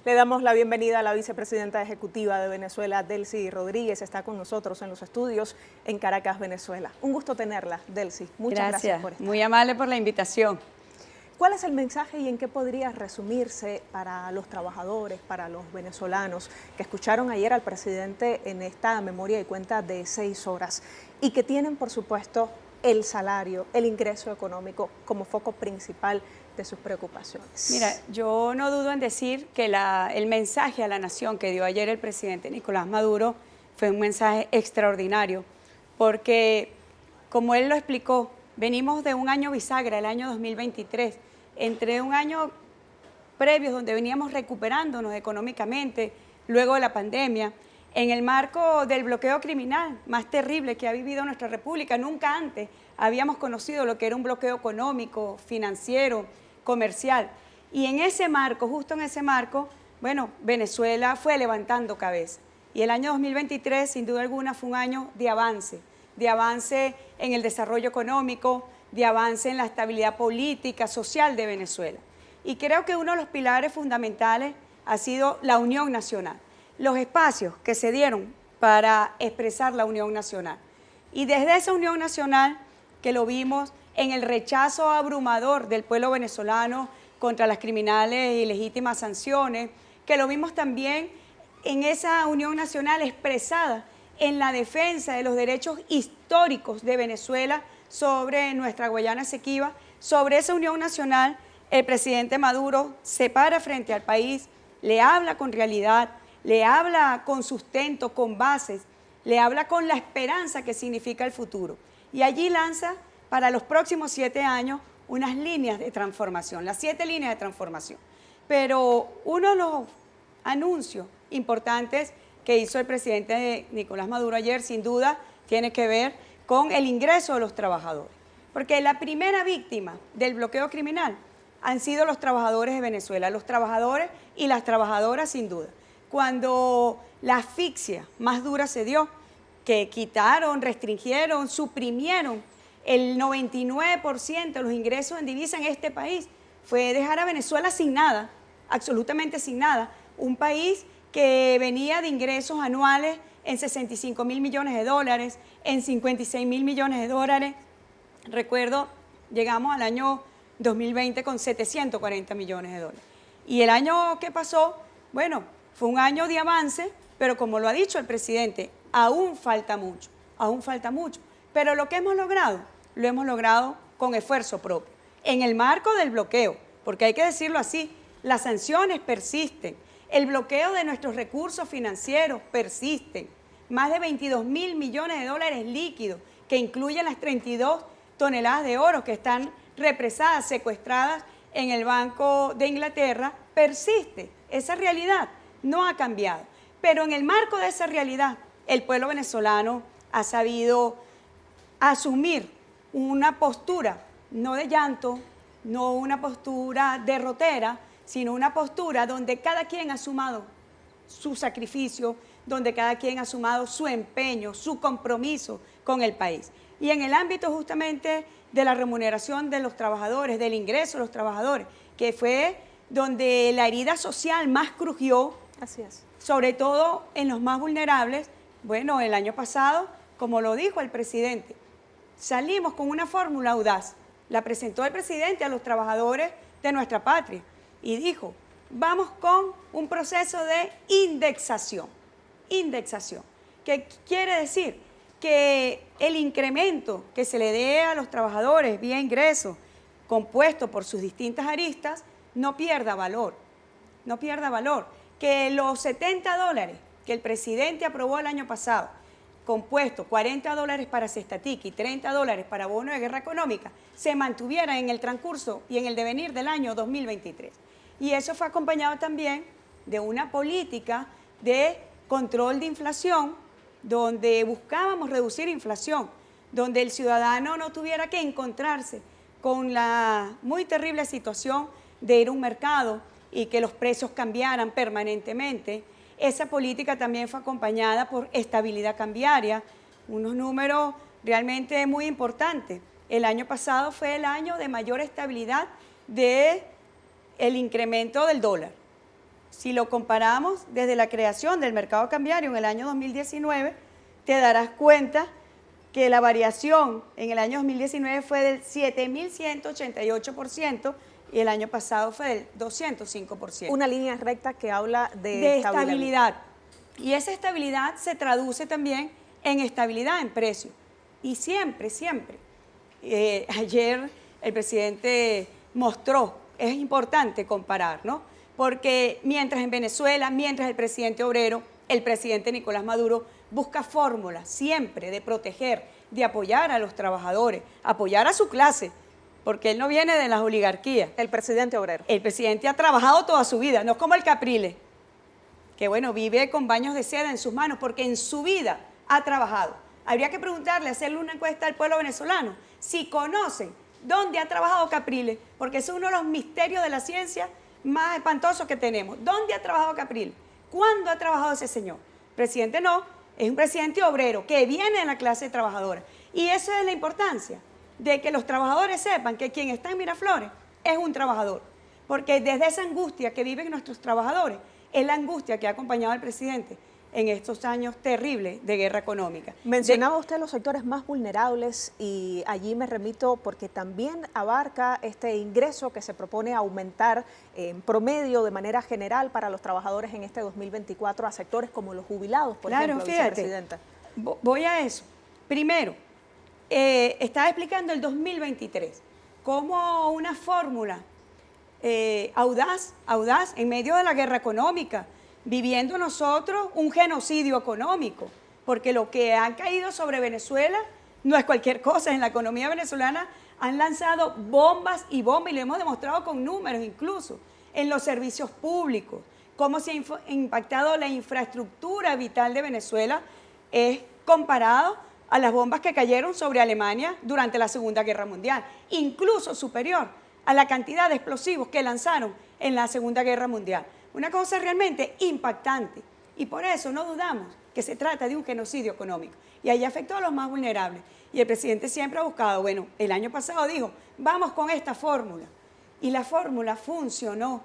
Le damos la bienvenida a la vicepresidenta ejecutiva de Venezuela, Delcy Rodríguez. Está con nosotros en los estudios en Caracas, Venezuela. Un gusto tenerla, Delcy. Muchas gracias por estar. Muy amable por la invitación. ¿Cuál es el mensaje y en qué podría resumirse para los trabajadores, para los venezolanos que escucharon ayer al presidente en esta memoria y cuenta de 6 horas y que tienen, por supuesto, el salario, el ingreso económico como foco principal de sus preocupaciones? Mira, yo no dudo en decir que el mensaje a la nación que dio ayer el presidente Nicolás Maduro fue un mensaje extraordinario, porque, como él lo explicó, venimos de un año bisagra, el año 2023, entre un año previo donde veníamos recuperándonos económicamente, luego de la pandemia, en el marco del bloqueo criminal más terrible que ha vivido nuestra república. Nunca antes habíamos conocido lo que era un bloqueo económico, financiero, comercial. Y en ese marco, justo en ese marco, bueno, Venezuela fue levantando cabeza. Y el año 2023, sin duda alguna, fue un año de avance en el desarrollo económico, de avance en la estabilidad política, social de Venezuela. Y creo que uno de los pilares fundamentales ha sido la unión nacional, los espacios que se dieron para expresar la unión nacional. Y desde esa unión nacional, que lo vimos en el rechazo abrumador del pueblo venezolano contra las criminales y legítimas sanciones, que lo vimos también en esa unión nacional expresada en la defensa de los derechos históricos de Venezuela sobre nuestra Guayana Esequiba. Sobre esa unión nacional, el presidente Maduro se para frente al país, le habla con realidad, le habla con sustento, con bases, le habla con la esperanza que significa el futuro. Y allí lanza para los próximos 7 años unas líneas de transformación, las 7 líneas de transformación. Pero uno de los anuncios importantes que hizo el presidente Nicolás Maduro ayer, sin duda, tiene que ver con el ingreso de los trabajadores. Porque la primera víctima del bloqueo criminal han sido los trabajadores de Venezuela, los trabajadores y las trabajadoras, sin duda. Cuando la asfixia más dura se dio, que quitaron, restringieron, suprimieron el 99% de los ingresos en divisa en este país, fue dejar a Venezuela sin nada, absolutamente sin nada. Un país que venía de ingresos anuales en 65.000 millones de dólares, en 56.000 millones de dólares. Recuerdo, llegamos al año 2020 con 740 millones de dólares. Y el año que pasó, bueno, fue un año de avance, pero como lo ha dicho el presidente, aún falta mucho, aún falta mucho. Pero lo que hemos logrado, lo hemos logrado con esfuerzo propio. En el marco del bloqueo, porque hay que decirlo así, las sanciones persisten, el bloqueo de nuestros recursos financieros persisten, más de 22.000 millones de dólares líquidos, que incluyen las 32 toneladas de oro que están represadas, secuestradas en el Banco de Inglaterra, persiste. Esa realidad no ha cambiado. Pero en el marco de esa realidad, el pueblo venezolano ha sabido asumir una postura, no de llanto, no una postura derrotera, sino una postura donde cada quien ha sumado su sacrificio, donde cada quien ha sumado su empeño, su compromiso con el país. Y en el ámbito justamente de la remuneración de los trabajadores, del ingreso de los trabajadores, que fue donde la herida social más crujió, así es, sobre todo en los más vulnerables. Bueno, el año pasado, como lo dijo el presidente, salimos con una fórmula audaz. La presentó el presidente a los trabajadores de nuestra patria y dijo, vamos con un proceso de indexación. Indexación, que quiere decir que el incremento que se le dé a los trabajadores vía ingreso, compuesto por sus distintas aristas, no pierda valor, no pierda valor. Que los $70 que el presidente aprobó el año pasado, compuesto $40 para Cestatic y $30 para bono de guerra económica, se mantuviera en el transcurso y en el devenir del año 2023. Y eso fue acompañado también de una política de control de inflación, donde buscábamos reducir inflación, donde el ciudadano no tuviera que encontrarse con la muy terrible situación de ir a un mercado y que los precios cambiaran permanentemente. Esa política también fue acompañada por estabilidad cambiaria, unos números realmente muy importantes. El año pasado fue el año de mayor estabilidad del incremento del dólar. Si lo comparamos desde la creación del mercado cambiario en el año 2019, te darás cuenta que la variación en el año 2019 fue del 7.188% y el año pasado fue del 205%. Una línea recta que habla de estabilidad. Y esa estabilidad se traduce también en estabilidad en precios. Y siempre, siempre. Ayer el presidente mostró, es importante comparar, ¿no? Porque mientras en Venezuela, mientras el presidente obrero, el presidente Nicolás Maduro, busca fórmulas siempre de proteger, de apoyar a los trabajadores, apoyar a su clase, porque él no viene de las oligarquías. El presidente obrero. El presidente ha trabajado toda su vida, no es como el Capriles, que bueno, vive con baños de seda en sus manos, porque en su vida ha trabajado. Habría que preguntarle, hacerle una encuesta al pueblo venezolano, si conocen dónde ha trabajado Capriles, porque ese es uno de los misterios de la ciencia más espantosos que tenemos. ¿Dónde ha trabajado Capriles? ¿Cuándo ha trabajado ese señor? Presidente no, es un presidente obrero que viene de la clase trabajadora. Y esa es la importancia de que los trabajadores sepan que quien está en Miraflores es un trabajador. Porque desde esa angustia que viven nuestros trabajadores, es la angustia que ha acompañado al presidente en estos años terribles de guerra económica. Mencionaba usted los sectores más vulnerables y allí me remito porque también abarca este ingreso que se propone aumentar en promedio de manera general para los trabajadores en este 2024 a sectores como los jubilados, por ejemplo, vicepresidenta. Voy a eso. Primero, estaba explicando el 2023 como una fórmula audaz en medio de la guerra económica, viviendo nosotros un genocidio económico, porque lo que ha caído sobre Venezuela no es cualquier cosa. En la economía venezolana han lanzado bombas y bombas, y lo hemos demostrado con números incluso, en los servicios públicos, cómo se ha impactado la infraestructura vital de Venezuela, es comparado a las bombas que cayeron sobre Alemania durante la Segunda Guerra Mundial, incluso superior a la cantidad de explosivos que lanzaron en la Segunda Guerra Mundial. Una cosa realmente impactante, y por eso no dudamos que se trata de un genocidio económico, y ahí afectó a los más vulnerables. Y el presidente siempre ha buscado, bueno, el año pasado dijo, vamos con esta fórmula, y la fórmula funcionó,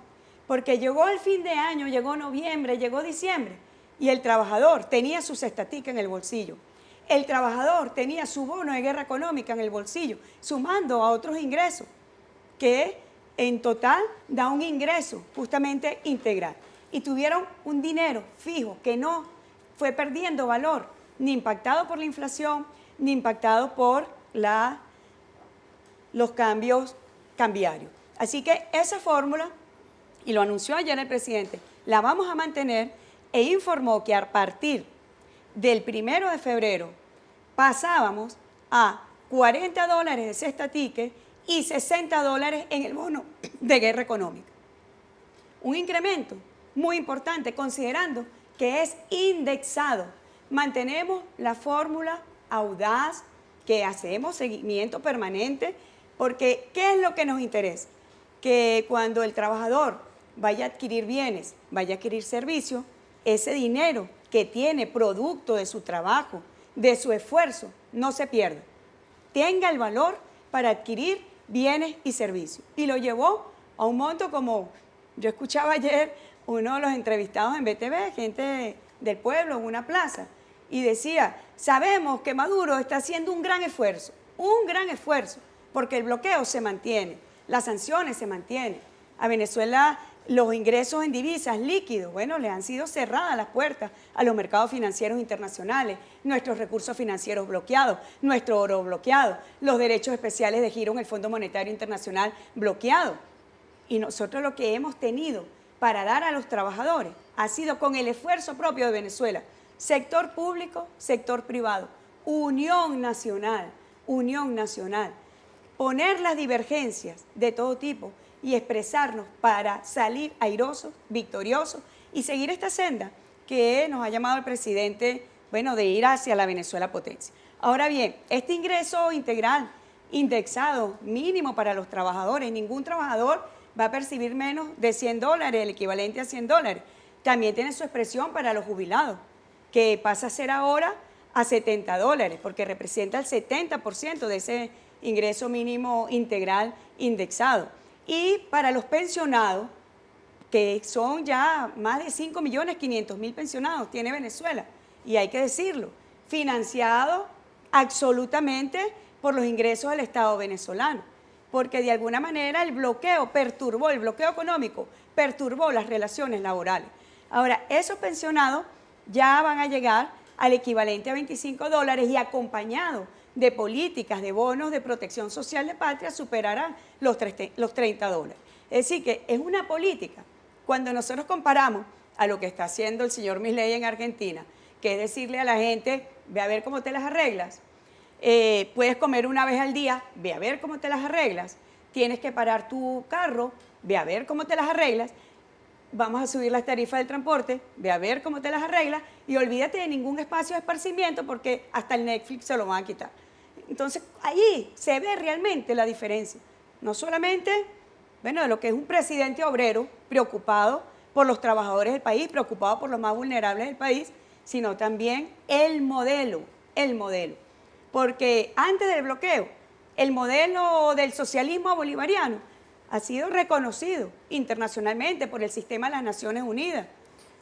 porque llegó el fin de año, llegó noviembre, llegó diciembre, y el trabajador tenía su cestatica en el bolsillo, el trabajador tenía su bono de guerra económica en el bolsillo, sumando a otros ingresos, que en total da un ingreso justamente integral. Y tuvieron un dinero fijo que no fue perdiendo valor, ni impactado por la inflación, ni impactado por los cambios cambiarios. Así que esa fórmula, y lo anunció ayer el presidente, la vamos a mantener, e informó que a partir del 1 de febrero pasábamos a $40 de cesta ticket y $60 en el bono de guerra económica. Un incremento muy importante considerando que es indexado. Mantenemos la fórmula audaz, que hacemos seguimiento permanente, porque ¿qué es lo que nos interesa? Que cuando el trabajador vaya a adquirir bienes, vaya a adquirir servicios, ese dinero que tiene producto de su trabajo, de su esfuerzo, no se pierda. Tenga el valor para adquirir bienes y servicios. Y lo llevó a un monto como, yo escuchaba ayer uno de los entrevistados en BTV, gente del pueblo, en una plaza, y decía, sabemos que Maduro está haciendo un gran esfuerzo, porque el bloqueo se mantiene, las sanciones se mantienen. A Venezuela los ingresos en divisas líquidos, bueno, le han sido cerradas las puertas a los mercados financieros internacionales, nuestros recursos financieros bloqueados, nuestro oro bloqueado, los derechos especiales de giro en el Fondo Monetario Internacional bloqueado. Y nosotros lo que hemos tenido para dar a los trabajadores ha sido con el esfuerzo propio de Venezuela, sector público, sector privado, unión nacional, poner las divergencias de todo tipo y expresarnos para salir airosos, victoriosos y seguir esta senda que nos ha llamado el presidente, bueno, de ir hacia la Venezuela potencia. Ahora bien, este ingreso integral, indexado, mínimo para los trabajadores, ningún trabajador va a percibir menos de $100, el equivalente a $100. También tiene su expresión para los jubilados, que pasa a ser ahora a $70, porque representa el 70% de ese ingreso mínimo integral indexado. Y para los pensionados, que son ya más de 5.500.000 pensionados, tiene Venezuela, y hay que decirlo, financiado absolutamente por los ingresos del Estado venezolano, porque de alguna manera el bloqueo económico perturbó las relaciones laborales. Ahora, esos pensionados ya van a llegar al equivalente a $25 y acompañado de políticas de bonos de protección social de patria superarán los $30. Es decir, que es una política. Cuando nosotros comparamos a lo que está haciendo el señor Milei en Argentina, que es decirle a la gente, ve a ver cómo te las arreglas, puedes comer una vez al día, ve a ver cómo te las arreglas, tienes que parar tu carro, ve a ver cómo te las arreglas, vamos a subir las tarifas del transporte, ve a ver cómo te las arreglas y olvídate de ningún espacio de esparcimiento porque hasta el Netflix se lo van a quitar. Entonces, ahí se ve realmente la diferencia. No solamente, bueno, de lo que es un presidente obrero preocupado por los trabajadores del país, preocupado por los más vulnerables del país, sino también el modelo. Porque antes del bloqueo, el modelo del socialismo bolivariano ha sido reconocido internacionalmente por el sistema de las Naciones Unidas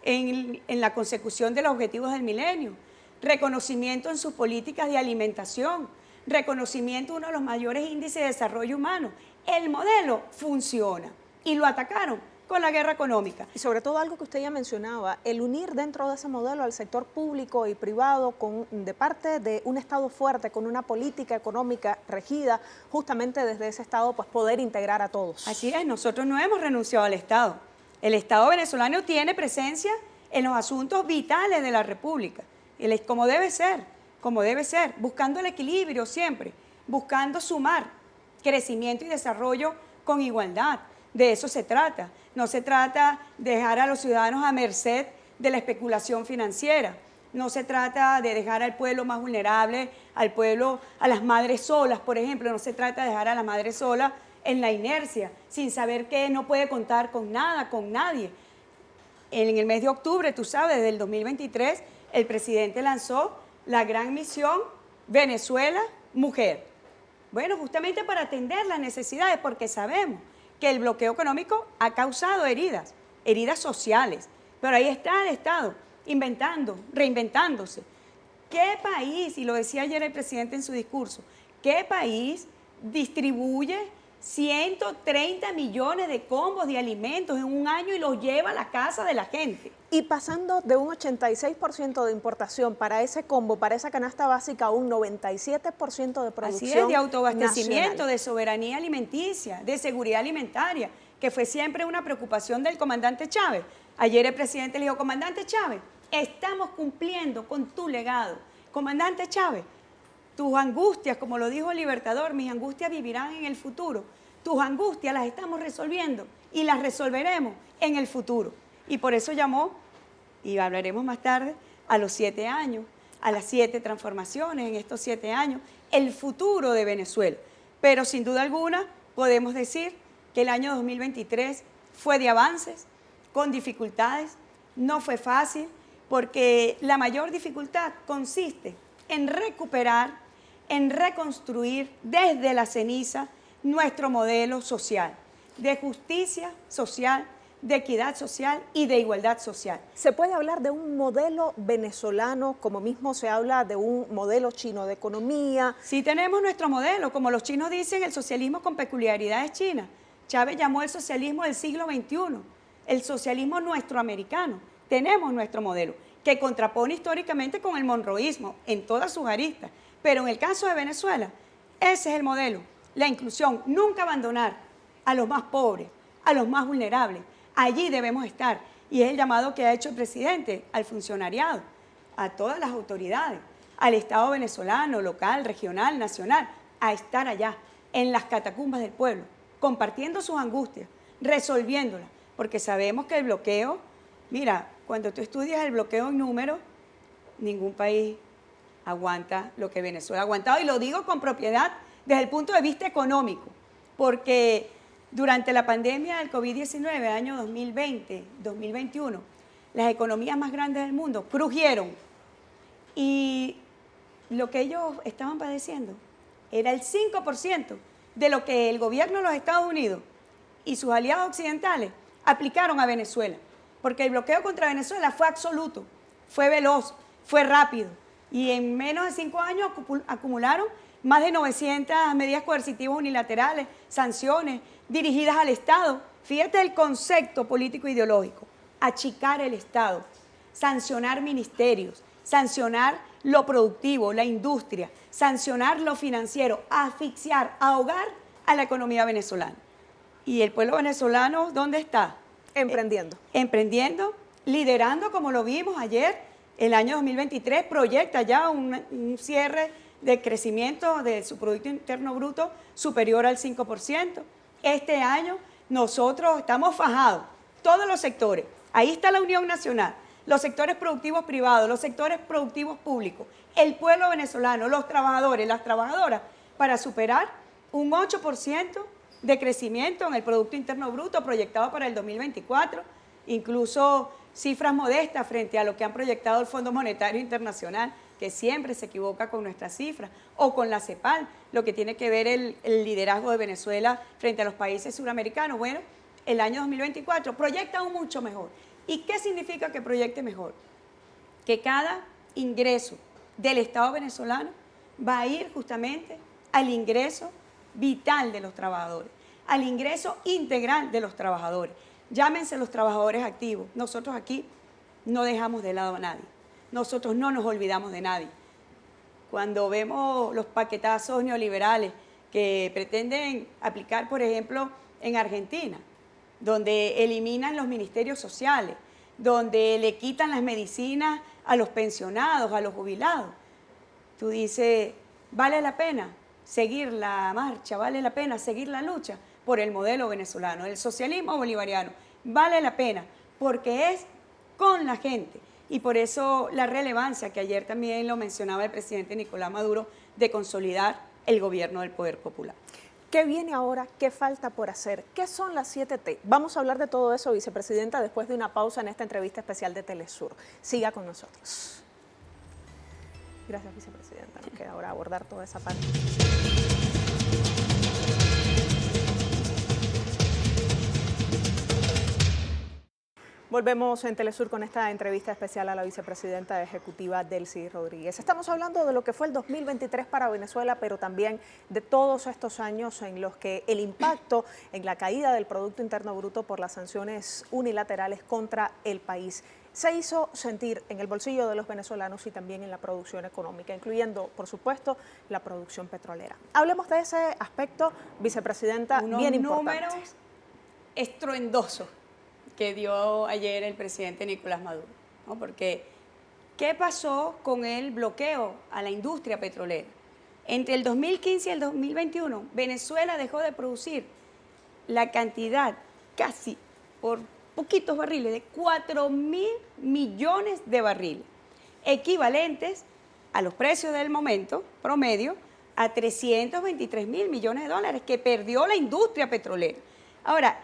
en la consecución de los objetivos del milenio, reconocimiento en sus políticas de alimentación, reconocimiento de uno de los mayores índices de desarrollo humano. El modelo funciona y lo atacaron con la guerra económica. Y sobre todo algo que usted ya mencionaba, el unir dentro de ese modelo al sector público y privado de parte de un Estado fuerte, con una política económica regida, justamente desde ese Estado, pues poder integrar a todos. Así es, nosotros no hemos renunciado al Estado. El Estado venezolano tiene presencia en los asuntos vitales de la República, como debe ser, buscando el equilibrio siempre, buscando sumar crecimiento y desarrollo con igualdad. De eso se trata. No se trata de dejar a los ciudadanos a merced de la especulación financiera. No se trata de dejar al pueblo más vulnerable, al pueblo, a las madres solas, por ejemplo. No se trata de dejar a las madres solas en la inercia, sin saber que no puede contar con nada, con nadie. En el mes de octubre, tú sabes, desde el 2023, el presidente lanzó la gran misión Venezuela Mujer. Bueno, justamente para atender las necesidades, porque sabemos que el bloqueo económico ha causado heridas sociales, pero ahí está el Estado inventando, reinventándose. ¿Qué país, y lo decía ayer el presidente en su discurso, qué país distribuye 130 millones de combos de alimentos en un año y los lleva a la casa de la gente? Y pasando de un 86% de importación para ese combo, para esa canasta básica, a un 97% de producción. Así es, de autoabastecimiento, nacional. de soberanía alimenticia, de seguridad alimentaria, que fue siempre una preocupación del comandante Chávez. Ayer el presidente le dijo, comandante Chávez, estamos cumpliendo con tu legado. Comandante Chávez, tus angustias, como lo dijo el Libertador, mis angustias vivirán en el futuro. Tus angustias las estamos resolviendo y las resolveremos en el futuro. Y por eso llamó, y hablaremos más tarde, a los 7 años, a las 7 transformaciones en estos 7 años, el futuro de Venezuela. Pero sin duda alguna podemos decir que el año 2023 fue de avances, con dificultades, no fue fácil, porque la mayor dificultad consiste en recuperar, en reconstruir desde la ceniza nuestro modelo social, de justicia social, de equidad social y de igualdad social. ¿Se puede hablar de un modelo venezolano, como mismo se habla de un modelo chino de economía? Sí tenemos nuestro modelo, como los chinos dicen, el socialismo con peculiaridades chinas. Chávez llamó el socialismo del siglo XXI, el socialismo nuestroamericano. Tenemos nuestro modelo, que contrapone históricamente con el monroísmo en todas sus aristas. Pero en el caso de Venezuela, ese es el modelo, la inclusión, nunca abandonar a los más pobres, a los más vulnerables. Allí debemos estar, y es el llamado que ha hecho el presidente al funcionariado, a todas las autoridades, al Estado venezolano, local, regional, nacional, a estar allá, en las catacumbas del pueblo, compartiendo sus angustias, resolviéndolas, porque sabemos que el bloqueo, mira, cuando tú estudias el bloqueo en números, ningún país aguanta lo que Venezuela ha aguantado, y lo digo con propiedad desde el punto de vista económico, porque durante la pandemia del COVID-19, año 2020, 2021, las economías más grandes del mundo crujieron y lo que ellos estaban padeciendo era el 5% de lo que el gobierno de los Estados Unidos y sus aliados occidentales aplicaron a Venezuela, porque el bloqueo contra Venezuela fue absoluto, fue veloz, fue rápido, y en menos de 5 años acumularon más de 900 medidas coercitivas unilaterales, sanciones dirigidas al Estado. Fíjate el concepto político ideológico: achicar el Estado, sancionar ministerios, sancionar lo productivo, la industria, sancionar lo financiero, asfixiar, ahogar a la economía venezolana. ¿Y el pueblo venezolano dónde está? Emprendiendo. Emprendiendo, liderando, como lo vimos ayer. El año 2023 proyecta ya un cierre de crecimiento de su Producto Interno Bruto superior al 5%. Este año nosotros estamos fajados, todos los sectores. Ahí está la Unión Nacional, los sectores productivos privados, los sectores productivos públicos, el pueblo venezolano, los trabajadores, las trabajadoras, para superar un 8% de crecimiento en el Producto Interno Bruto proyectado para el 2024, incluso cifras modestas frente a lo que han proyectado el Fondo Monetario Internacional, que siempre se equivoca con nuestras cifras, o con la CEPAL, lo que tiene que ver el liderazgo de Venezuela frente a los países suramericanos. Bueno, el año 2024 proyecta aún mucho mejor. ¿Y qué significa que proyecte mejor? Que cada ingreso del Estado venezolano va a ir justamente al ingreso vital de los trabajadores, al ingreso integral de los trabajadores. Llámense los trabajadores activos. Nosotros aquí no dejamos de lado a nadie. Nosotros no nos olvidamos de nadie. Cuando vemos los paquetazos neoliberales que pretenden aplicar, por ejemplo, en Argentina, donde eliminan los ministerios sociales, donde le quitan las medicinas a los pensionados, a los jubilados, tú dices, ¿vale la pena seguir la marcha? ¿Vale la pena seguir la lucha por el modelo venezolano, el socialismo bolivariano? Vale la pena, porque es con la gente. Y por eso la relevancia, que ayer también lo mencionaba el presidente Nicolás Maduro, de consolidar el gobierno del poder popular. ¿Qué viene ahora? ¿Qué falta por hacer? ¿Qué son las 7T? Vamos a hablar de todo eso, vicepresidenta, después de una pausa en esta entrevista especial de Telesur. Siga con nosotros. Gracias, vicepresidenta. Nos queda ahora abordar toda esa parte. Volvemos en Telesur con esta entrevista especial a la vicepresidenta ejecutiva Delcy Rodríguez. Estamos hablando de lo que fue el 2023 para Venezuela, pero también de todos estos años en los que el impacto en la caída del Producto Interno Bruto por las sanciones unilaterales contra el país se hizo sentir en el bolsillo de los venezolanos y también en la producción económica, incluyendo, por supuesto, la producción petrolera. Hablemos de ese aspecto, vicepresidenta, bien importante. Unos números estruendosos que dio ayer el presidente Nicolás Maduro, ¿no? Porque, ¿qué pasó con el bloqueo a la industria petrolera? Entre el 2015 y el 2021, Venezuela dejó de producir la cantidad, casi por poquitos barriles, de 4.000 millones de barriles, equivalentes a los precios del momento promedio a 323.000 millones de dólares que perdió la industria petrolera. Ahora,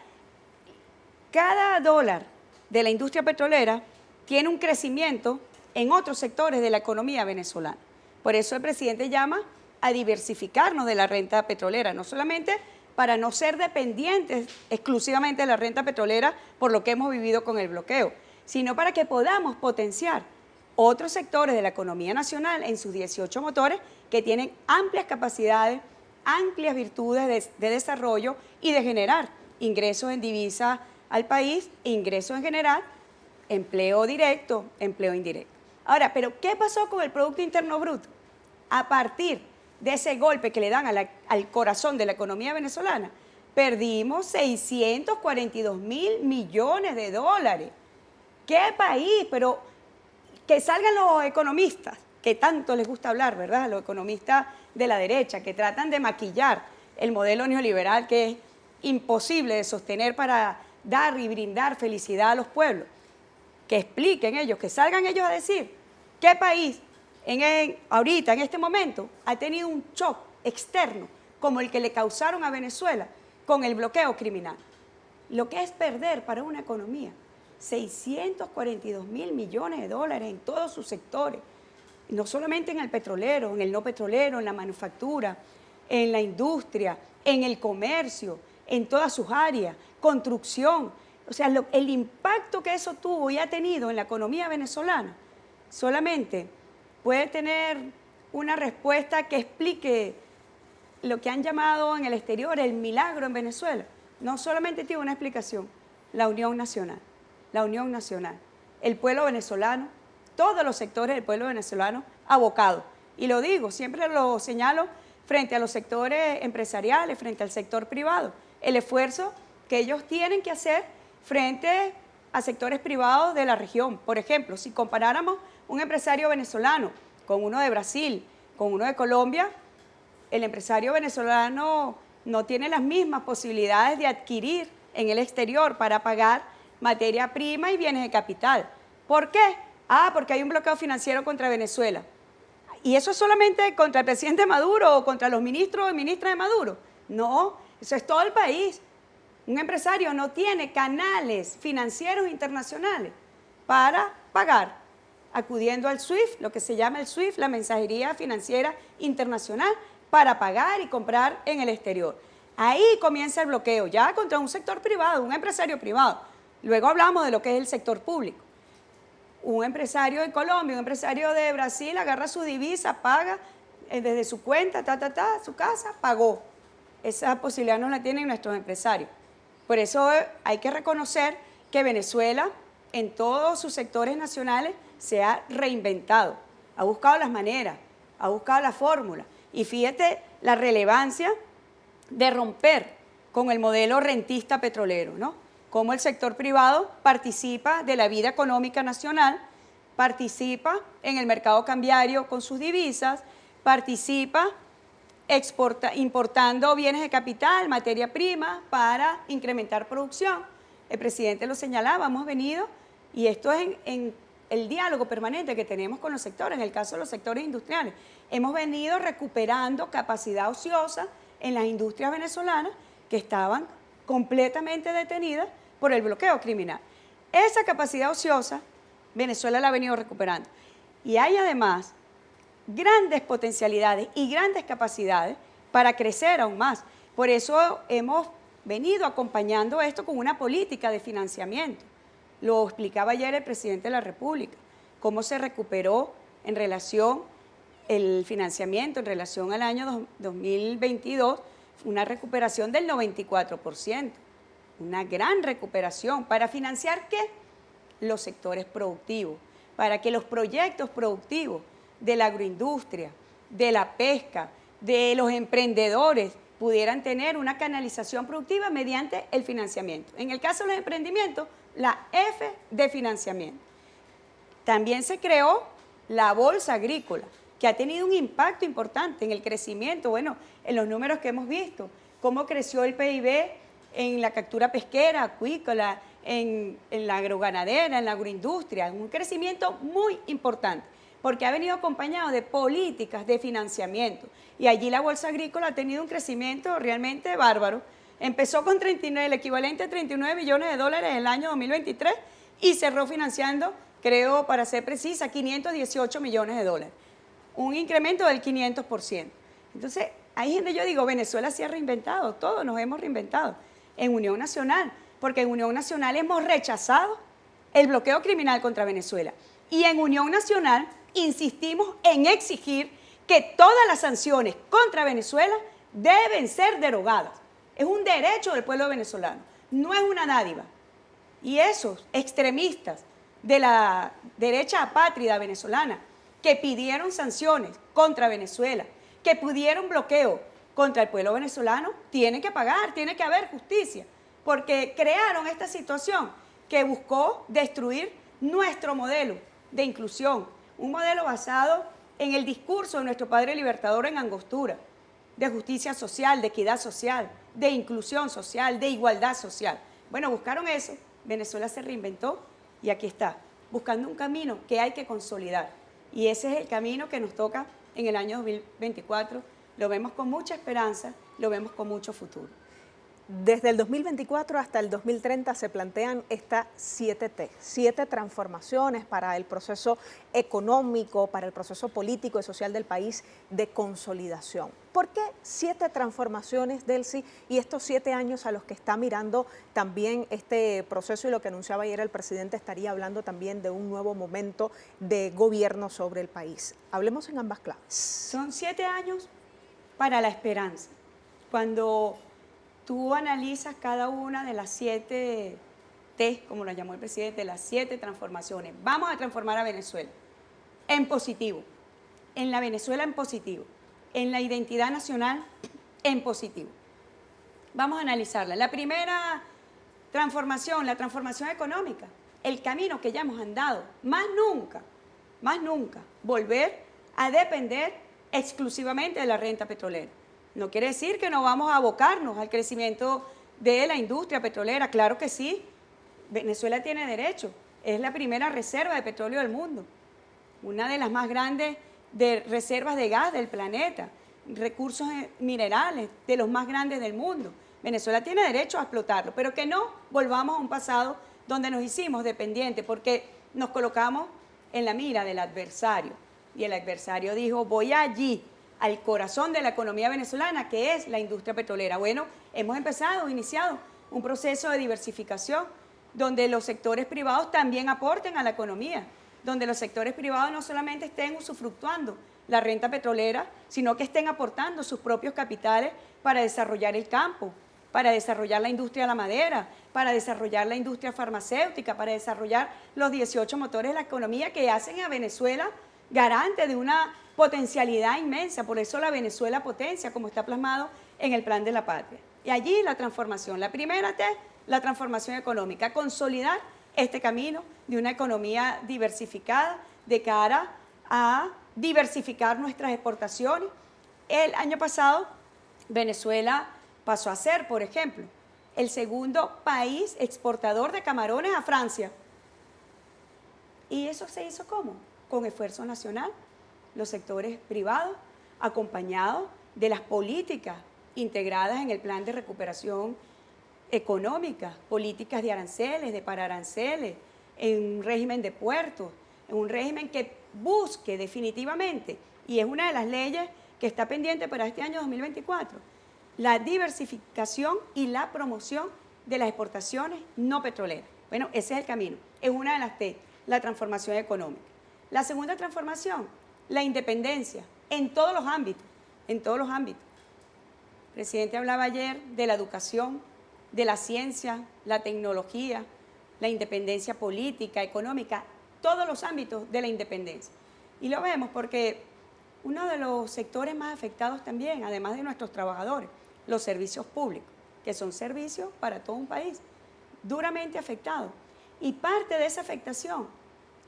cada dólar de la industria petrolera tiene un crecimiento en otros sectores de la economía venezolana. Por eso el presidente llama a diversificarnos de la renta petrolera, no solamente para no ser dependientes exclusivamente de la renta petrolera por lo que hemos vivido con el bloqueo, sino para que podamos potenciar otros sectores de la economía nacional en sus 18 motores que tienen amplias capacidades, amplias virtudes de desarrollo y de generar ingresos en divisa al país, ingresos en general, empleo directo, empleo indirecto. Ahora, ¿pero qué pasó con el Producto Interno Bruto? A partir de ese golpe que le dan al corazón de la economía venezolana, perdimos 642.000 millones de dólares. ¿Qué país? Pero que salgan los economistas, que tanto les gusta hablar, ¿verdad? Los economistas de la derecha, que tratan de maquillar el modelo neoliberal que es imposible de sostener para dar y brindar felicidad a los pueblos. Que expliquen ellos, que salgan ellos a decir qué país ahorita, en este momento, ha tenido un shock externo como el que le causaron a Venezuela con el bloqueo criminal. Lo que es perder para una economía 642.000 millones de dólares en todos sus sectores, no solamente en el petrolero, en el no petrolero, en la manufactura, en la industria, en el comercio, en todas sus áreas, construcción, O sea, el impacto que eso tuvo y ha tenido en la economía venezolana solamente puede tener una respuesta que explique lo que han llamado en el exterior el milagro en Venezuela. No solamente tiene una explicación, la unión nacional. La unión nacional. El pueblo venezolano, todos los sectores del pueblo venezolano abocados. Y lo digo, siempre lo señalo frente a los sectores empresariales, frente al sector privado. El esfuerzo que ellos tienen que hacer frente a sectores privados de la región. Por ejemplo, si comparáramos un empresario venezolano con uno de Brasil, con uno de Colombia, el empresario venezolano no tiene las mismas posibilidades de adquirir en el exterior para pagar materia prima y bienes de capital. ¿Por qué? Porque hay un bloqueo financiero contra Venezuela. ¿Y eso es solamente contra el presidente Maduro o contra los ministros y ministras de Maduro? No, eso es todo el país. Un empresario no tiene canales financieros internacionales para pagar, acudiendo al SWIFT, lo que se llama el SWIFT, la mensajería financiera internacional, para pagar y comprar en el exterior. Ahí comienza el bloqueo, ya contra un sector privado, un empresario privado. Luego hablamos de lo que es el sector público. Un empresario de Colombia, un empresario de Brasil agarra su divisa, paga desde su cuenta, su casa, pagó. Esa posibilidad no la tienen nuestros empresarios. Por eso hay que reconocer que Venezuela, en todos sus sectores nacionales, se ha reinventado, ha buscado las maneras, ha buscado la fórmula. Y fíjate la relevancia de romper con el modelo rentista petrolero, ¿no? Cómo el sector privado participa de la vida económica nacional, participa en el mercado cambiario con sus divisas, participa importando bienes de capital, materia prima, para incrementar producción. El presidente lo señalaba, hemos venido, y esto es en el diálogo permanente que tenemos con los sectores, en el caso de los sectores industriales, hemos venido recuperando capacidad ociosa en las industrias venezolanas que estaban completamente detenidas por el bloqueo criminal. Esa capacidad ociosa, Venezuela la ha venido recuperando. Y hay además grandes potencialidades y grandes capacidades para crecer aún más. Por eso hemos venido acompañando esto con una política de financiamiento. Lo explicaba ayer el presidente de la República, cómo se recuperó en relación el financiamiento en relación al año 2022, una recuperación del 94%, una gran recuperación. ¿Para financiar qué? Los sectores productivos, para que los proyectos productivos de la agroindustria, de la pesca, de los emprendedores pudieran tener una canalización productiva mediante el financiamiento. En el caso de los emprendimientos, la F de financiamiento. También se creó la Bolsa Agrícola, que ha tenido un impacto importante en el crecimiento, bueno, en los números que hemos visto, cómo creció el PIB en la captura pesquera, acuícola, en la agroganadera, en la agroindustria, un crecimiento muy importante, porque ha venido acompañado de políticas de financiamiento. Y allí la Bolsa Agrícola ha tenido un crecimiento realmente bárbaro. Empezó con 39, el equivalente a 39 billones de dólares en el año 2023 y cerró financiando, creo, para ser precisa, 518 millones de dólares. Un incremento del 500%. Entonces, ahí es donde yo digo, Venezuela se ha reinventado, todos nos hemos reinventado en Unión Nacional, porque en Unión Nacional hemos rechazado el bloqueo criminal contra Venezuela. Y en Unión Nacional insistimos en exigir que todas las sanciones contra Venezuela deben ser derogadas. Es un derecho del pueblo venezolano, no es una dádiva. Y esos extremistas de la derecha apátrida venezolana que pidieron sanciones contra Venezuela, que pidieron bloqueo contra el pueblo venezolano, tienen que pagar, tiene que haber justicia, porque crearon esta situación que buscó destruir nuestro modelo de inclusión, un modelo basado en el discurso de nuestro padre libertador en Angostura, de justicia social, de equidad social, de inclusión social, de igualdad social. Bueno, buscaron eso, Venezuela se reinventó y aquí está, buscando un camino que hay que consolidar. Y ese es el camino que nos toca en el año 2024. Lo vemos con mucha esperanza, lo vemos con mucho futuro. Desde el 2024 hasta el 2030 se plantean estas 7T, 7 transformaciones para el proceso económico, para el proceso político y social del país de consolidación. ¿Por qué 7 transformaciones, Delcy, y estos 7 años a los que está mirando también este proceso? Y lo que anunciaba ayer el presidente, estaría hablando también de un nuevo momento de gobierno sobre el país. Hablemos en ambas claves. Son 7 años para la esperanza. Cuando tú analizas cada una de las 7 T, como lo llamó el presidente, las 7 transformaciones. Vamos a transformar a Venezuela en positivo, en la Venezuela en positivo, en la identidad nacional en positivo. Vamos a analizarla. La primera transformación, la transformación económica, el camino que ya hemos andado, más nunca, volver a depender exclusivamente de la renta petrolera. No quiere decir que no vamos a abocarnos al crecimiento de la industria petrolera, claro que sí. Venezuela tiene derecho, es la primera reserva de petróleo del mundo, una de las más grandes de reservas de gas del planeta, recursos minerales de los más grandes del mundo. Venezuela tiene derecho a explotarlo, pero que no volvamos a un pasado donde nos hicimos dependientes, porque nos colocamos en la mira del adversario. Y el adversario dijo, voy allí, al corazón de la economía venezolana, que es la industria petrolera. Bueno, hemos iniciado un proceso de diversificación donde los sectores privados también aporten a la economía, donde los sectores privados no solamente estén usufructuando la renta petrolera, sino que estén aportando sus propios capitales para desarrollar el campo, para desarrollar la industria de la madera, para desarrollar la industria farmacéutica, para desarrollar los 18 motores de la economía que hacen a Venezuela garante de una potencialidad inmensa. Por eso la Venezuela potencia, como está plasmado en el Plan de la Patria. Y allí la transformación. La primera T, la transformación económica. Consolidar este camino de una economía diversificada de cara a diversificar nuestras exportaciones. El año pasado, Venezuela pasó a ser, por ejemplo, el segundo país exportador de camarones a Francia. ¿Y eso se hizo cómo? Con esfuerzo nacional, los sectores privados, acompañados de las políticas integradas en el plan de recuperación económica, políticas de aranceles, de pararanceles, en un régimen de puertos, en un régimen que busque definitivamente, y es una de las leyes que está pendiente para este año 2024, la diversificación y la promoción de las exportaciones no petroleras. Bueno, ese es el camino, es una de las T, la transformación económica. La segunda transformación, la independencia, en todos los ámbitos, en todos los ámbitos. El presidente hablaba ayer de la educación, de la ciencia, la tecnología, la independencia política, económica, todos los ámbitos de la independencia. Y lo vemos porque uno de los sectores más afectados también, además de nuestros trabajadores, los servicios públicos, que son servicios para todo un país, duramente afectados. Y parte de esa afectación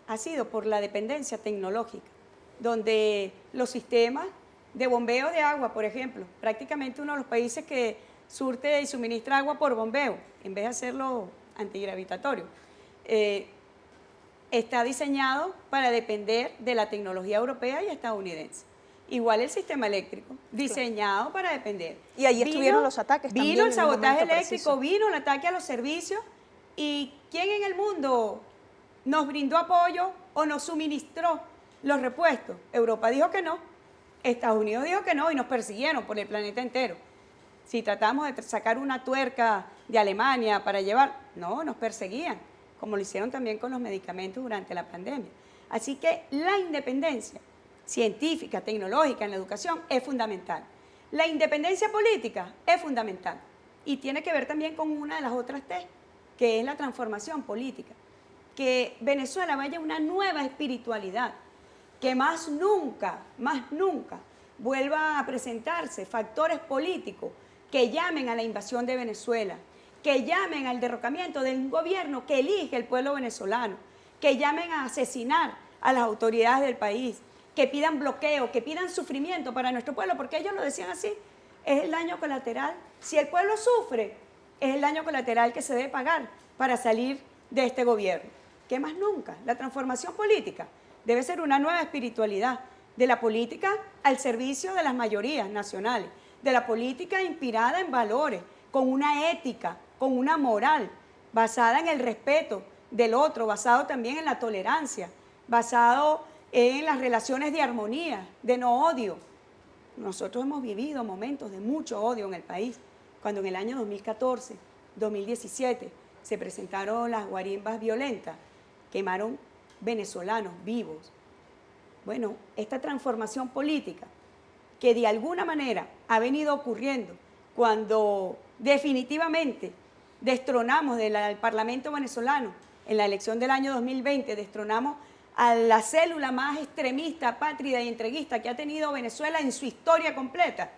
ha sido por la dependencia tecnológica, donde los sistemas de bombeo de agua, por ejemplo, prácticamente uno de los países que surte y suministra agua por bombeo, en vez de hacerlo antigravitatorio, está diseñado para depender de la tecnología europea y estadounidense. Igual el sistema eléctrico, diseñado para depender. Y allí estuvieron los ataques también. Vino el sabotaje eléctrico, vino el ataque a los servicios. ¿Y quién en el mundo nos brindó apoyo o nos suministró los repuestos? Europa dijo que no, Estados Unidos dijo que no y nos persiguieron por el planeta entero. Si tratamos de sacar una tuerca de Alemania para llevar, no, nos perseguían, como lo hicieron también con los medicamentos durante la pandemia. Así que la independencia científica, tecnológica en la educación es fundamental. La independencia política es fundamental y tiene que ver también con una de las otras T, que es la transformación política. Que Venezuela vaya a una nueva espiritualidad, que más nunca vuelva a presentarse factores políticos que llamen a la invasión de Venezuela, que llamen al derrocamiento del gobierno que elige el pueblo venezolano, que llamen a asesinar a las autoridades del país, que pidan bloqueo, que pidan sufrimiento para nuestro pueblo, porque ellos lo decían así, es el daño colateral. Si el pueblo sufre, es el daño colateral que se debe pagar para salir de este gobierno. ¿Qué más nunca? La transformación política debe ser una nueva espiritualidad, de la política al servicio de las mayorías nacionales, de la política inspirada en valores, con una ética, con una moral, basada en el respeto del otro, basado también en la tolerancia, basado en las relaciones de armonía, de no odio. Nosotros hemos vivido momentos de mucho odio en el país, cuando en el año 2014, 2017, se presentaron las guarimbas violentas, quemaron venezolanos vivos. Bueno, esta transformación política que de alguna manera ha venido ocurriendo cuando definitivamente destronamos del Parlamento venezolano en la elección del año 2020, destronamos a la célula más extremista, apátrida y entreguista que ha tenido Venezuela en su historia completa.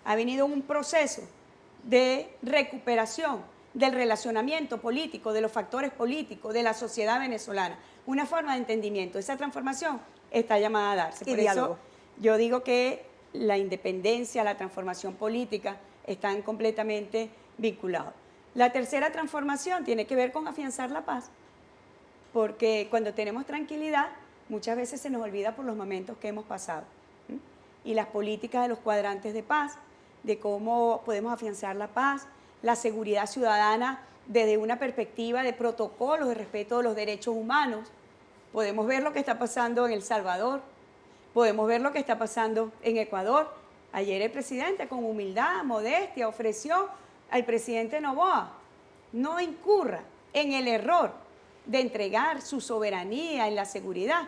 Ha venido un proceso de recuperación del relacionamiento político, de los factores políticos, de la sociedad venezolana. Una forma de entendimiento. Esa transformación está llamada a darse. Por eso yo digo que la independencia, la transformación política están completamente vinculados. La tercera transformación tiene que ver con afianzar la paz, porque cuando tenemos tranquilidad, muchas veces se nos olvida por los momentos que hemos pasado. Y las políticas de los cuadrantes de paz, de cómo podemos afianzar la paz, la seguridad ciudadana desde una perspectiva de protocolos de respeto de los derechos humanos. Podemos ver lo que está pasando en El Salvador, podemos ver lo que está pasando en Ecuador. Ayer el presidente, con humildad, modestia, ofreció al presidente Noboa no incurra en el error de entregar su soberanía en la seguridad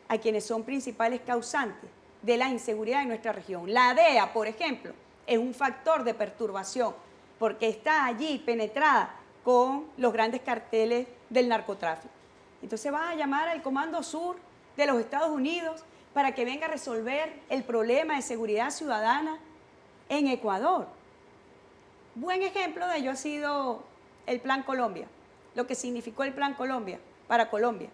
a quienes son principales causantes de la inseguridad en nuestra región. La DEA, por ejemplo, es un factor de perturbación porque está allí penetrada con los grandes carteles del narcotráfico. Entonces va a llamar al Comando Sur de los Estados Unidos para que venga a resolver el problema de seguridad ciudadana en Ecuador. Buen ejemplo de ello ha sido el Plan Colombia, lo que significó el Plan Colombia para Colombia.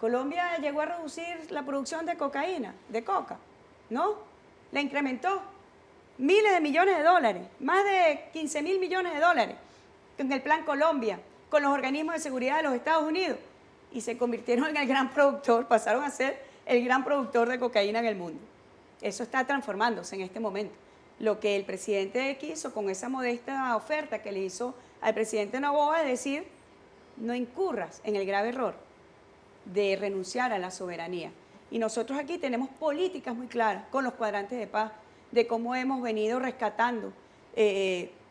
Colombia llegó a reducir la producción de cocaína, de coca, ¿no? La incrementó. Miles de millones de dólares, más de 15.000 millones de dólares en el Plan Colombia, con los organismos de seguridad de los Estados Unidos, y se convirtieron en el gran productor, pasaron a ser el gran productor de cocaína en el mundo. Eso está transformándose en este momento. Lo que el presidente quiso con esa modesta oferta que le hizo al presidente Noboa es decir, no incurras en el grave error de renunciar a la soberanía. Y nosotros aquí tenemos políticas muy claras con los cuadrantes de paz, de cómo hemos venido rescatando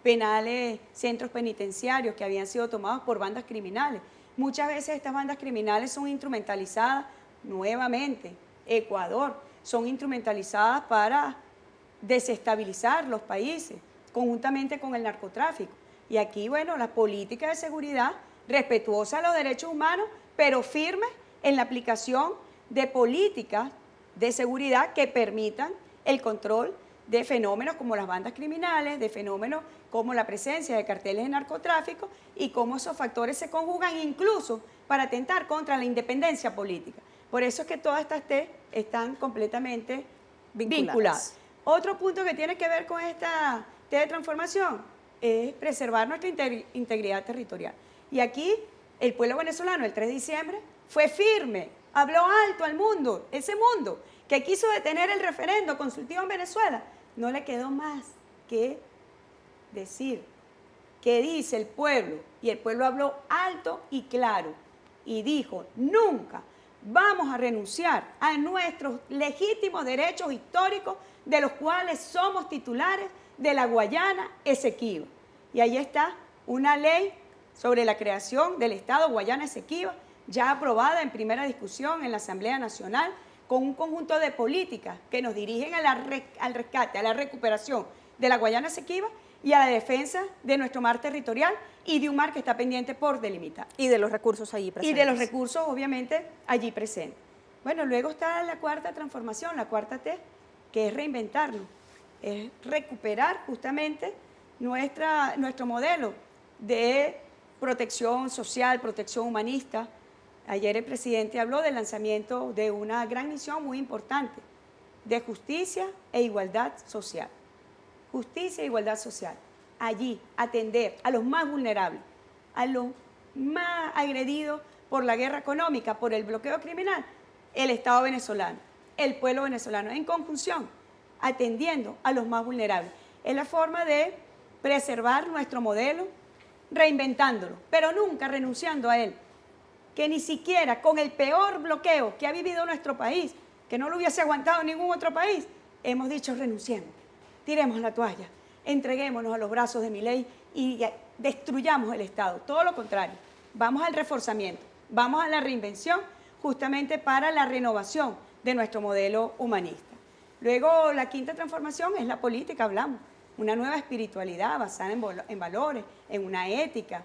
penales, centros penitenciarios que habían sido tomados por bandas criminales. Muchas veces estas bandas criminales son instrumentalizadas nuevamente, Ecuador, son instrumentalizadas para desestabilizar los países, conjuntamente con el narcotráfico. Y aquí, bueno, la política de seguridad respetuosa de los derechos humanos, pero firme en la aplicación de políticas de seguridad que permitan el control de fenómenos como las bandas criminales, de fenómenos como la presencia de carteles de narcotráfico y cómo esos factores se conjugan incluso para atentar contra la independencia política. Por eso es que todas estas T están completamente vinculadas. Otro punto que tiene que ver con esta T de transformación es preservar nuestra integridad territorial. Y aquí el pueblo venezolano el 3 de diciembre fue firme, habló alto al mundo, ese mundo que quiso detener el referendo consultivo en Venezuela, no le quedó más que decir qué dice el pueblo, y el pueblo habló alto y claro y dijo, nunca vamos a renunciar a nuestros legítimos derechos históricos de los cuales somos titulares de la Guayana Esequiba. Y ahí está una ley sobre la creación del Estado Guayana Esequiba, ya aprobada en primera discusión en la Asamblea Nacional, con un conjunto de políticas que nos dirigen al rescate, a la recuperación de la Guayana Esequiba y a la defensa de nuestro mar territorial y de un mar que está pendiente por delimitar. Y de los recursos allí presentes. Y de los recursos, obviamente, allí presentes. Bueno, luego está la cuarta transformación, la cuarta T, que es reinventarlo, es recuperar justamente nuestro modelo de protección social, protección humanista. Ayer el presidente habló del lanzamiento de una gran misión muy importante, de justicia e igualdad social. Justicia e igualdad social. Allí atender a los más vulnerables, a los más agredidos por la guerra económica, por el bloqueo criminal, el Estado venezolano, el pueblo venezolano, en conjunción, atendiendo a los más vulnerables. Es la forma de preservar nuestro modelo, reinventándolo, pero nunca renunciando a él. Que ni siquiera con el peor bloqueo que ha vivido nuestro país, que no lo hubiese aguantado ningún otro país, hemos dicho renunciemos, tiremos la toalla, entreguémonos a los brazos de Milei y destruyamos el Estado. Todo lo contrario, vamos al reforzamiento, vamos a la reinvención justamente para la renovación de nuestro modelo humanista. Luego, la quinta transformación es la política, hablamos, una nueva espiritualidad basada en valores, en una ética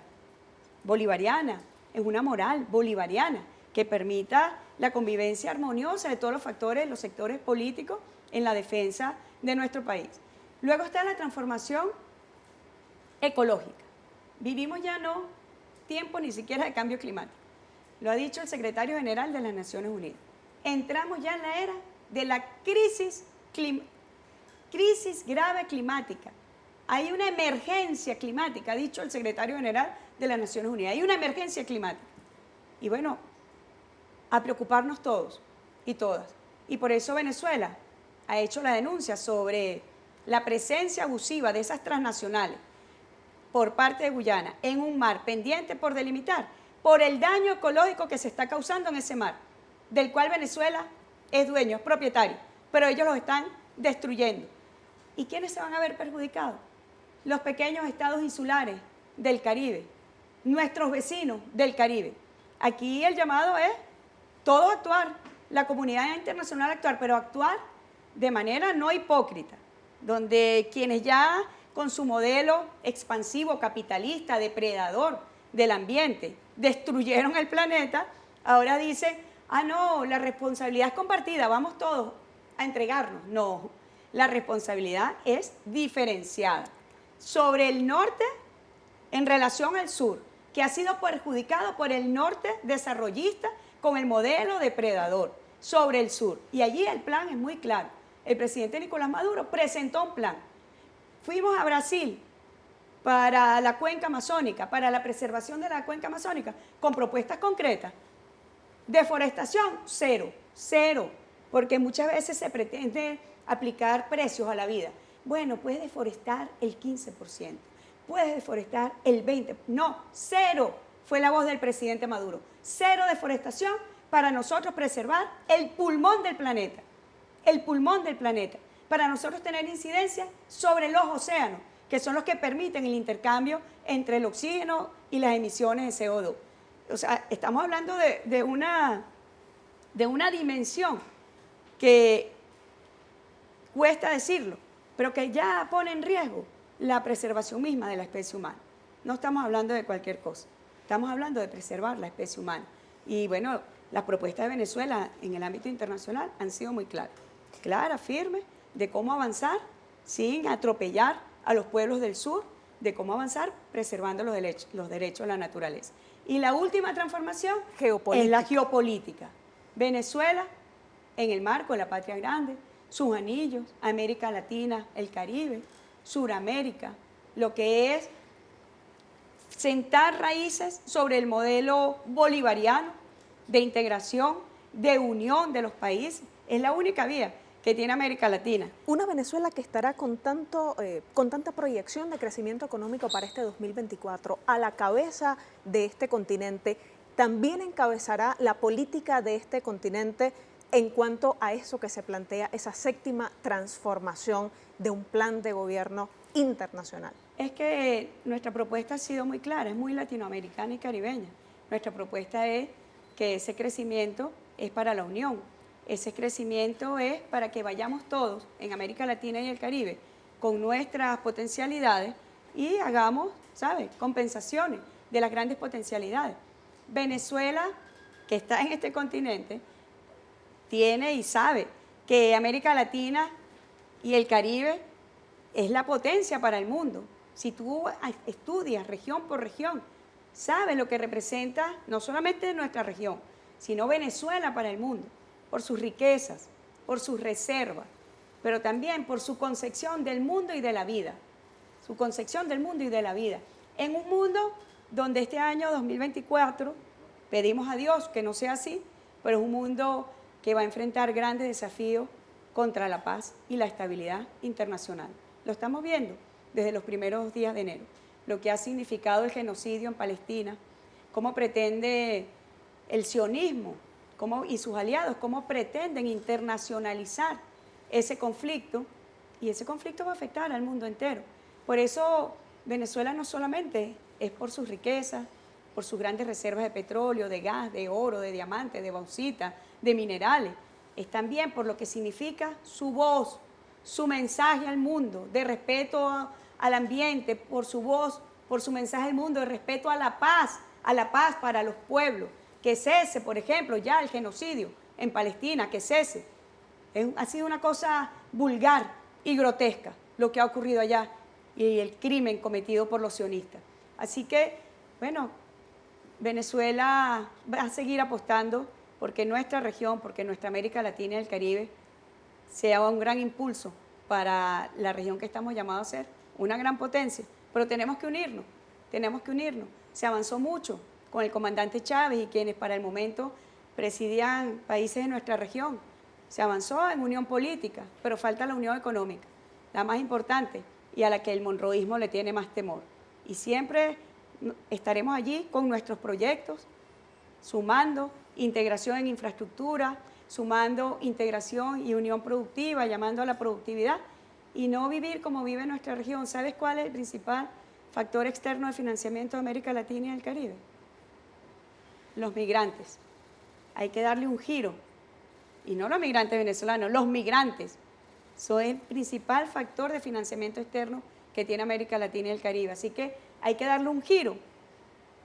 bolivariana, en una moral bolivariana que permita la convivencia armoniosa de todos los factores, los sectores políticos en la defensa de nuestro país. Luego está la transformación ecológica. Vivimos ya no tiempo ni siquiera de cambio climático. Lo ha dicho el secretario general de las Naciones Unidas. Entramos ya en la era de la crisis grave climática. Hay una emergencia climática, ha dicho el secretario general de las Naciones Unidas. Hay una emergencia climática. Y bueno, a preocuparnos todos y todas. Y por eso Venezuela ha hecho la denuncia sobre la presencia abusiva de esas transnacionales por parte de Guyana en un mar pendiente por delimitar, por el daño ecológico que se está causando en ese mar, del cual Venezuela es dueño, es propietario, pero ellos los están destruyendo. ¿Y quiénes se van a ver perjudicados? Los pequeños estados insulares del Caribe, nuestros vecinos del Caribe. Aquí el llamado es todos actuar, la comunidad internacional actuar, pero actuar de manera no hipócrita, donde quienes ya con su modelo expansivo, capitalista, depredador del ambiente, destruyeron el planeta, ahora dicen, ah, no, la responsabilidad es compartida, vamos todos a entregarnos. No, la responsabilidad es diferenciada. Sobre el norte en relación al sur, que ha sido perjudicado por el norte desarrollista con el modelo depredador sobre el sur. Y allí el plan es muy claro. El presidente Nicolás Maduro presentó un plan. Fuimos a Brasil para la cuenca amazónica, para la preservación de la cuenca amazónica, con propuestas concretas. Deforestación, cero, cero, porque muchas veces se pretende aplicar precios a la vida. Bueno, puedes deforestar el 15%, puedes deforestar el 20%, no, cero, fue la voz del presidente Maduro. Cero deforestación para nosotros preservar el pulmón del planeta, para nosotros tener incidencia sobre los océanos, que son los que permiten el intercambio entre el oxígeno y las emisiones de CO2. O sea, estamos hablando de una dimensión que cuesta decirlo, pero que ya pone en riesgo la preservación misma de la especie humana. No estamos hablando de cualquier cosa, estamos hablando de preservar la especie humana. Y bueno, las propuestas de Venezuela en el ámbito internacional han sido muy claras, firmes, de cómo avanzar sin atropellar a los pueblos del sur, de cómo avanzar preservando los derechos de la naturaleza. Y la última transformación es la geopolítica. Venezuela, en el marco de la patria grande, sus anillos, América Latina, el Caribe, Suramérica, lo que es sentar raíces sobre el modelo bolivariano de integración, de unión de los países. Es la única vía que tiene América Latina. Una Venezuela que estará con tanta proyección de crecimiento económico para este 2024, a la cabeza de este continente, también encabezará la política de este continente en cuanto a eso que se plantea, esa séptima transformación de un plan de gobierno internacional. Es que nuestra propuesta ha sido muy clara, es muy latinoamericana y caribeña. Nuestra propuesta es que ese crecimiento es para la unión. Ese crecimiento es para que vayamos todos en América Latina y el Caribe con nuestras potencialidades y hagamos, ¿sabes?, compensaciones de las grandes potencialidades. Venezuela, que está en este continente, tiene y sabe que América Latina y el Caribe es la potencia para el mundo. Si tú estudias región por región, sabes lo que representa no solamente nuestra región, sino Venezuela para el mundo, por sus riquezas, por sus reservas, pero también por su concepción del mundo y de la vida. Su concepción del mundo y de la vida. En un mundo donde este año 2024, pedimos a Dios que no sea así, pero es un mundo que va a enfrentar grandes desafíos contra la paz y la estabilidad internacional. Lo estamos viendo. desde los primeros días de enero, lo que ha significado el genocidio en Palestina, cómo pretende el sionismo y sus aliados, cómo pretenden internacionalizar ese conflicto, y ese conflicto va a afectar al mundo entero. Por eso Venezuela no solamente es por sus riquezas, por sus grandes reservas de petróleo, de gas, de oro, de diamantes, de bauxita, de minerales, es también por lo que significa su voz, su mensaje al mundo, de respeto al ambiente, por su voz, por su mensaje al mundo, de respeto a la paz para los pueblos, que cese, por ejemplo, ya el genocidio en Palestina, que cese. Ha sido una cosa vulgar y grotesca lo que ha ocurrido allá y el crimen cometido por los sionistas. Así que, bueno, Venezuela va a seguir apostando porque nuestra región, porque nuestra América Latina y el Caribe sea un gran impulso para la región que estamos llamados a ser, una gran potencia. Pero tenemos que unirnos, tenemos que unirnos. Se avanzó mucho con el comandante Chávez y quienes para el momento presidían países de nuestra región. Se avanzó en unión política, pero falta la unión económica, la más importante y a la que el monroísmo le tiene más temor. Y siempre estaremos allí con nuestros proyectos, sumando integración en infraestructura, sumando integración y unión productiva, llamando a la productividad y no vivir como vive nuestra región. ¿Sabes cuál es el principal factor externo de financiamiento de América Latina y el Caribe? Los migrantes. Hay que darle un giro. Y no los migrantes venezolanos, los migrantes. Son el principal factor de financiamiento externo que tiene América Latina y el Caribe. Así que hay que darle un giro,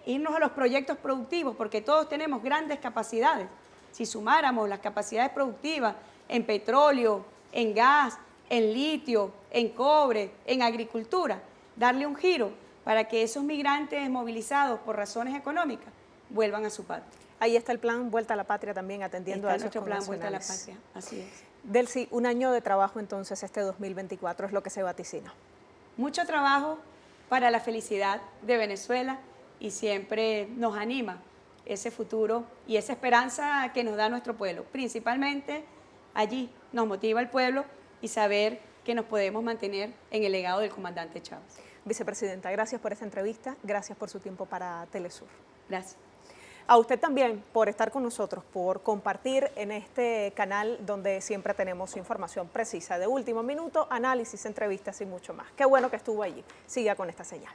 irnos a los proyectos productivos, porque todos tenemos grandes capacidades. Si sumáramos las capacidades productivas en petróleo, en gas, en litio, en cobre, en agricultura, darle un giro para que esos migrantes movilizados por razones económicas vuelvan a su patria. Ahí está el plan Vuelta a la Patria también atendiendo a esos nuestro plan Vuelta a la connacionales. Patria, así es. Delcy, un año de trabajo entonces este 2024 es lo que se vaticina. Mucho trabajo para la felicidad de Venezuela y siempre nos anima ese futuro y esa esperanza que nos da nuestro pueblo. Principalmente allí nos motiva el pueblo y saber que nos podemos mantener en el legado del comandante Chávez. Vicepresidenta, gracias por esta entrevista, gracias por su tiempo para Telesur. Gracias. A usted también por estar con nosotros, por compartir en este canal donde siempre tenemos información precisa de último minuto, análisis, entrevistas y mucho más. Qué bueno que estuvo allí. Siga con esta señal.